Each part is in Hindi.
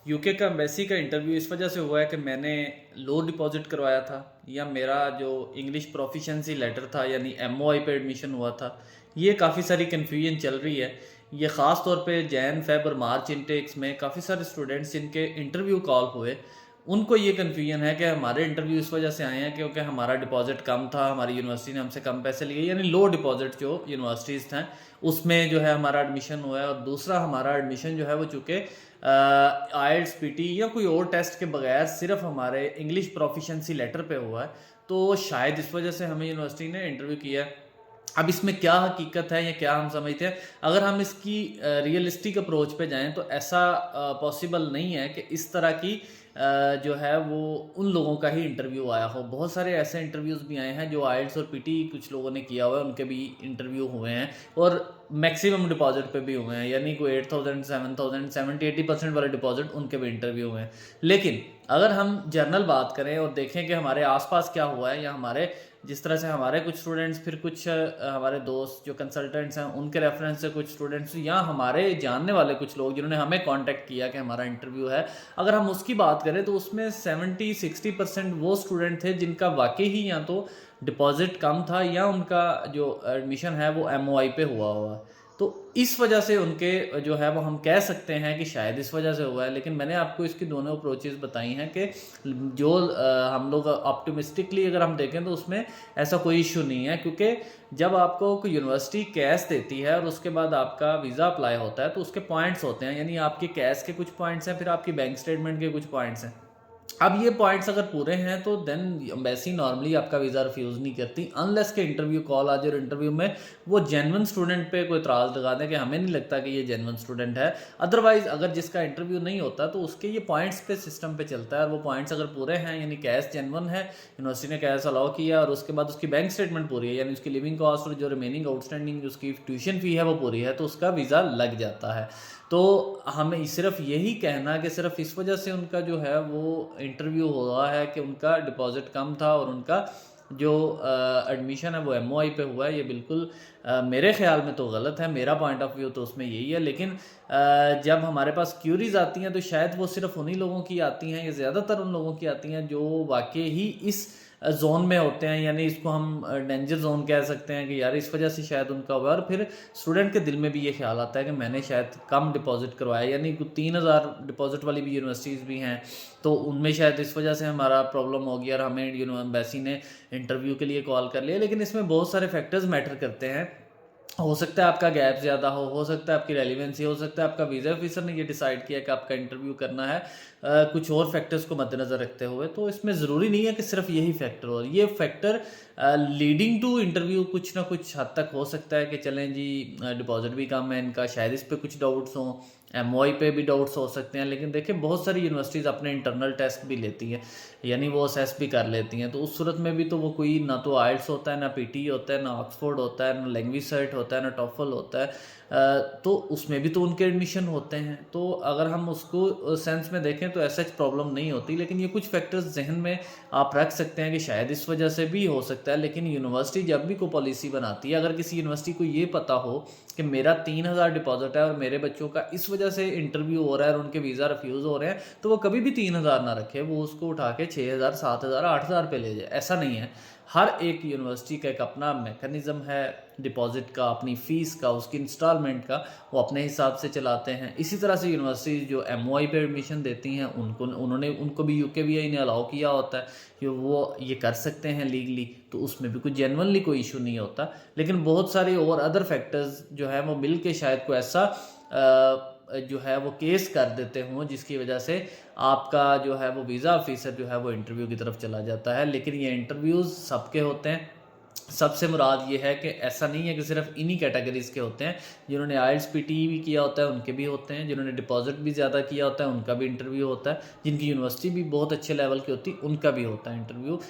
यूके का एम्बेसी का इंटरव्यू इस वजह से हुआ है कि मैंने लो डिपॉजिट करवाया था, या मेरा जो इंग्लिश प्रोफिशेंसी लेटर था यानी एमओआई पे एडमिशन हुआ था। ये काफ़ी सारी कन्फ्यूजन चल रही है। ये ख़ास तौर पे जैन फेब और मार्च इनटेक्स में काफ़ी सारे स्टूडेंट्स जिनके इंटरव्यू कॉल हुए, उनको ये कन्फ्यूजन है कि हमारे इंटरव्यू इस वजह से आए हैं क्योंकि हमारा डिपॉजिट कम था, हमारी यूनिवर्सिटी ने हमसे कम पैसे लिए, यानी लो डिपॉजिट जो यूनिवर्सिटीज़ थे उसमें जो है हमारा एडमिशन हुआ है। और दूसरा हमारा एडमिशन जो है वो चूँकि आइल्स पीटी या कोई और टेस्ट के बगैर सिर्फ हमारे इंग्लिश प्रोफिशेंसी लेटर पे हुआ है, तो शायद इस वजह से हमें यूनिवर्सिटी ने इंटरव्यू किया है। अब इसमें क्या हकीकत है या क्या हम समझते हैं, अगर हम इसकी रियलिस्टिक अप्रोच पे जाएं तो ऐसा पॉसिबल नहीं है कि इस तरह की जो है वो उन लोगों का ही इंटरव्यू आया हो। बहुत सारे ऐसे इंटरव्यूज़ भी आए हैं जो आइल्स और पीटी कुछ लोगों ने किया हुआ है, उनके भी इंटरव्यू हुए हैं और मैक्सिमम डिपॉजिट पे भी हुए हैं, यानी कोई 8,000 7,000 70-80% वाले डिपॉजिट उनके भी इंटरव्यू हुए हैं। लेकिन अगर हम जर्नल बात करें और देखें कि हमारे आसपास क्या हुआ है, या हमारे जिस तरह से हमारे कुछ स्टूडेंट्स, फिर कुछ हमारे दोस्त जो कंसल्टेंट्स हैं उनके रेफरेंस से कुछ स्टूडेंट्स, या हमारे जानने वाले कुछ लोग जिन्होंने हमें कांटेक्ट किया कि हमारा इंटरव्यू है, अगर हम उसकी बात करें तो उसमें 70-60% वो स्टूडेंट थे जिनका वाकई ही या तो डिपॉजिट कम था या उनका जो एडमिशन है वो एमओआई पे हुआ है। तो इस वजह से उनके जो है वो हम कह सकते हैं कि शायद इस वजह से हुआ है। लेकिन मैंने आपको इसकी दोनों अप्रोचेस बताई हैं कि जो हम लोग ऑप्टिमिस्टिकली अगर हम देखें तो उसमें ऐसा कोई इशू नहीं है, क्योंकि जब आपको कोई यूनिवर्सिटी कैश देती है और उसके बाद आपका वीज़ा अप्लाई होता है तो उसके पॉइंट्स होते हैं, यानी आपके कैश के कुछ पॉइंट्स हैं, फिर आपकी बैंक स्टेटमेंट के कुछ पॉइंट्स हैं। अब ये पॉइंट्स अगर पूरे हैं तो देन एम्बेसी नॉर्मली आपका वीज़ा रिफ्यूज़ नहीं करती, अनलेस के इंटरव्यू कॉल आ जाए और इंटरव्यू में वो जेन्युइन स्टूडेंट पे कोई इतराज़ लगा दें कि हमें नहीं लगता कि ये जेन्युइन स्टूडेंट है। अदरवाइज़ अगर जिसका इंटरव्यू नहीं होता तो उसके ये पॉइंट्स पे सिस्टम पे चलता है, और वो पॉइंट्स अगर पूरे हैं यानी कैश जेन्युइन है, यूनिवर्सिटी ने कैश अलाउ किया और उसके बाद उसकी बैंक स्टेटमेंट पूरी है, यानी उसकी लिविंग कॉस्ट और जो रिमेनिंग आउटस्टैंडिंग उसकी ट्यूशन फ़ी है वो पूरी है, तो उसका वीज़ा लग जाता है। तो हमें सिर्फ यही कहना कि सिर्फ इस वजह से उनका जो है वो इंटरव्यू हुआ है कि उनका डिपॉजिट कम था और उनका जो एडमिशन है वो एमओआई पे हुआ है, ये बिल्कुल मेरे ख्याल में तो गलत है। मेरा पॉइंट ऑफ व्यू तो उसमें यही है। लेकिन जब हमारे पास क्यूरीज आती हैं तो शायद वो सिर्फ उन्हीं लोगों की आती हैं या ज़्यादातर उन लोगों की आती हैं जो वाकई ही इस जोन में होते हैं, यानी इसको हम डेंजर जोन कह सकते हैं कि यार इस वजह से शायद उनका हुआ। और फिर स्टूडेंट के दिल में भी ये ख्याल आता है कि मैंने शायद कम डिपॉजिट करवाया, यानी 3,000 डिपॉजिट वाली भी यूनिवर्सिटीज़ भी हैं, तो उनमें शायद इस वजह से हमारा प्रॉब्लम हो गया और हमें एम्बेसी ने इंटरव्यू के लिए कॉल कर लिया। लेकिन इसमें बहुत सारे फैक्टर्स मैटर करते हैं। हो सकता है आपका गैप ज़्यादा हो सकता है आपकी रेलिवेंसी, हो सकता है आपका वीज़ा ऑफिसर ने ये डिसाइड किया कि आपका इंटरव्यू करना है कुछ और फैक्टर्स को मद्देनज़र रखते हुए। तो इसमें ज़रूरी नहीं है कि सिर्फ यही फैक्टर हो। ये फैक्टर लीडिंग टू इंटरव्यू कुछ ना कुछ हद तक हो सकता है कि चलें जी डिपॉजिट भी कम है इनका, शायद इस पे कुछ डाउट्स हों, एमओआई पे भी डाउट्स हो सकते हैं। लेकिन देखिए बहुत सारी यूनिवर्सिटीज़ अपने इंटरनल टेस्ट भी लेती हैं, यानी वो असेस भी कर लेती हैं, तो उस सूरत में भी तो वो कोई ना तो आइल्स होता है, ना पीटी होता है, ना ऑक्सफोर्ड होता है, ना लैंग्वेज सर्ट होता है, ना टॉफल होता है, तो उसमें भी तो उनके एडमिशन होते हैं। तो अगर हम उसको सेंस में देखें तो ऐसा प्रॉब्लम नहीं होती। लेकिन ये कुछ फैक्टर्स जहन में आप रख सकते हैं कि शायद इस वजह से भी हो सकता है। लेकिन यूनिवर्सिटी जब भी कोई पॉलिसी बनाती है, अगर किसी यूनिवर्सिटी को ये पता हो कि मेरा 3,000 डिपॉजिट है और मेरे बच्चों का इस वजह से इंटरव्यू हो रहा है और उनके वीज़ा रिफ्यूज़ हो रहे हैं, तो वो कभी भी 3,000 ना रखे, वो उसको उठा के 6,000 7,000 8,000 पे ले जाए। ऐसा नहीं है। हर एक यूनिवर्सिटी का एक अपना मैकेनिज़्म है डिपॉजिट का, अपनी फ़ीस का, उसकी इंस्टॉलमेंट का, वो अपने हिसाब से चलाते हैं। इसी तरह से यूनिवर्सिटी जो एमओआई पे एडमिशन देती हैं उनको भी यूकेवीआई ने अलाउ किया होता है कि वो ये कर सकते हैं लीगली, तो उसमें भी कोई जेन्युइनली कोई इशू नहीं होता। लेकिन बहुत सारे और अदर फैक्टर्स जो है वो मिल के शायद कोई ऐसा जो है वो केस कर देते हों जिसकी वजह से आपका जो है वो वीज़ा ऑफिसर जो है वो इंटरव्यू की तरफ चला जाता है। लेकिन ये इंटरव्यूज़ सबके होते हैं। सबसे मुराद ये है कि ऐसा नहीं है कि सिर्फ इन्हीं कैटेगरीज़ के होते हैं। जिन्होंने आइल्स पीटी भी किया होता है उनके भी होते हैं, जिन्होंने डिपॉजिट भी ज़्यादा किया होता है उनका भी इंटरव्यू होता है, जिनकी यूनिवर्सिटी भी बहुत अच्छे लेवल की होती है उनका भी होता है इंटरव्यू।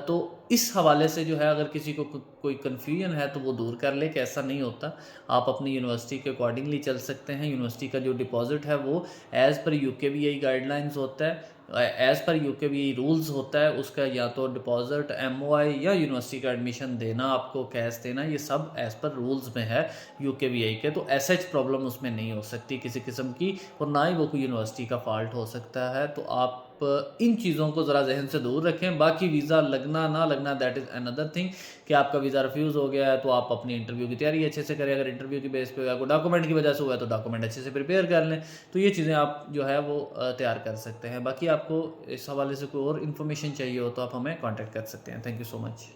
तो इस हवाले से जो है अगर किसी को कोई कन्फ्यूजन है तो वो दूर कर ले कि ऐसा नहीं होता। आप अपनी यूनिवर्सिटी के अकॉर्डिंगली चल सकते हैं। यूनिवर्सिटी का जो डिपॉजिट है वो एज़ पर यूकेवीआई गाइडलाइंस होता है। एज़ पर यूकेवी रूल्स होता है उसका, या तो डिपॉजिट, एमओआई या यूनिवर्सिटी का एडमिशन देना, आपको कैश देना, ये सब एज़ पर रूल्स में है यूकेवीआई के। तो ऐसा प्रॉब्लम उसमें नहीं हो सकती किसी किस्म की, और ना ही वो कोई यूनिवर्सिटी का फॉल्ट हो सकता है। तो आप इन चीज़ों को ज़रा जहन से दूर रखें। बाकी वीज़ा लगना ना लगना दैट इज़ अनदर थिंग, कि आपका वीज़ा रिफ्यूज़ हो गया है तो आप अपनी इंटरव्यू की तैयारी अच्छे से करें। अगर इंटरव्यू की बेस पे आपको डॉक्यूमेंट की वजह से हुआ है तो डॉक्यूमेंट अच्छे से प्रिपेयर कर लें। तो ये चीज़ें आप जो है वो तैयार कर सकते हैं। बाकी आपको इस हवाले से कोई और इन्फॉर्मेशन चाहिए हो तो आप हमें कॉन्टैक्ट कर सकते हैं। Thank you so much.